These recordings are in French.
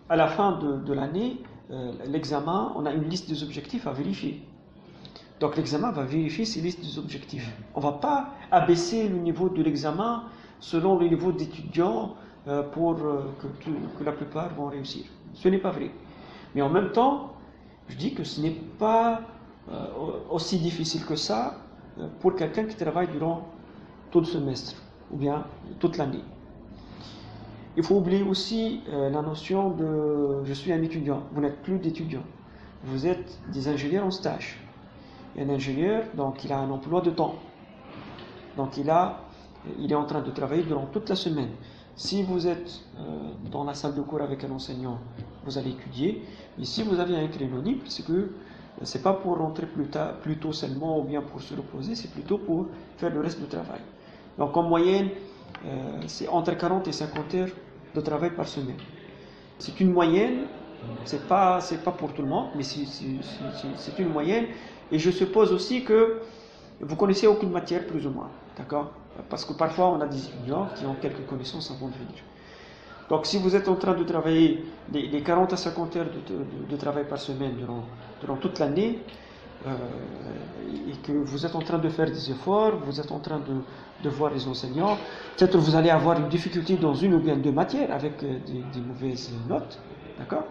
à la fin de l'année, l'examen, on a une liste des objectifs à vérifier. Donc l'examen va vérifier ces listes des objectifs. On ne va pas abaisser le niveau de l'examen selon le niveau d'étudiants pour que la plupart vont réussir. Ce n'est pas vrai. Mais en même temps, je dis que ce n'est pas aussi difficile que ça pour quelqu'un qui travaille durant tout le semestre ou bien toute l'année. Il faut oublier aussi la notion de « je suis un étudiant ». Vous n'êtes plus d'étudiant. Vous êtes des ingénieurs en stage. Et un ingénieur, donc, il a un emploi de temps. Donc, il est en train de travailler durant toute la semaine. Si vous êtes dans la salle de cours avec un enseignant, vous allez étudier. Mais si vous avez un créneau libre, c'est que c'est pas pour rentrer plus tôt seulement ou bien pour se reposer, c'est plutôt pour faire le reste du travail. Donc, en moyenne, c'est entre 40 et 50 heures de travail par semaine. C'est une moyenne, c'est pas pour tout le monde, mais c'est une moyenne. Et je suppose aussi que vous connaissez aucune matière plus ou moins, d'accord? Parce que parfois on a des étudiants qui ont quelques connaissances avant de venir. Donc si vous êtes en train de travailler les 40 à 50 heures de travail par semaine durant toute l'année, et que vous êtes en train de faire des efforts, vous êtes en train de voir les enseignants, peut-être vous allez avoir une difficulté dans une ou bien deux matières avec des mauvaises notes, d'accord?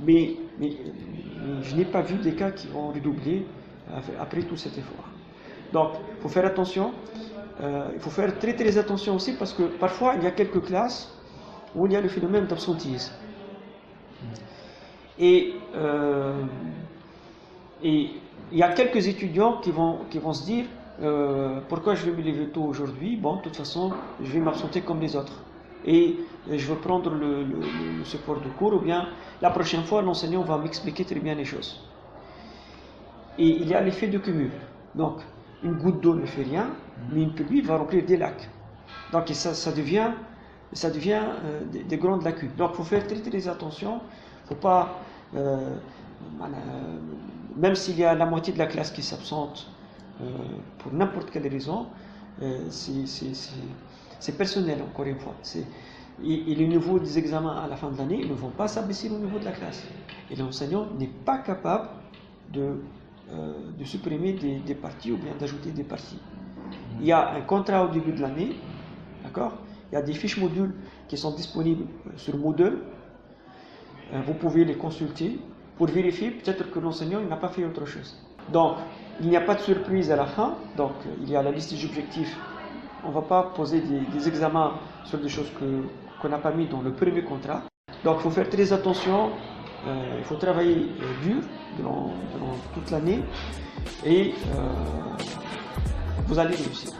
Mais je n'ai pas vu des cas qui ont redoublé après tout cet effort. Donc, il faut faire attention. Il faut faire très très attention aussi parce que parfois il y a quelques classes où il y a le phénomène d'absentéisme. Et il y a quelques étudiants qui vont se dire pourquoi je vais me lever tôt aujourd'hui? Bon, de toute façon, je vais m'absenter comme les autres. Et je veux prendre le support de cours, ou bien la prochaine fois, l'enseignant va m'expliquer très bien les choses. Et il y a l'effet de cumul. Donc, une goutte d'eau ne fait rien, mais une pluie va remplir des lacs. Donc, ça devient des grandes lacunes. Donc, il faut faire très très attention. Il ne faut pas, même s'il y a la moitié de la classe qui s'absente pour n'importe quelle raison, c'est personnel, encore une fois. Et le niveau des examens à la fin de l'année ne vont pas s'abaisser au niveau de la classe. Et l'enseignant n'est pas capable de supprimer des parties ou bien d'ajouter des parties. Il y a un contrat au début de l'année, d'accord? Il y a des fiches modules qui sont disponibles sur Moodle. Vous pouvez les consulter pour vérifier peut-être que l'enseignant n'a pas fait autre chose. Donc, il n'y a pas de surprise à la fin. Donc, il y a la liste des objectifs. On ne va pas poser des examens sur des choses qu'on n'a pas mis dans le premier contrat. Donc il faut faire très attention, il faut travailler dur durant toute l'année et vous allez réussir.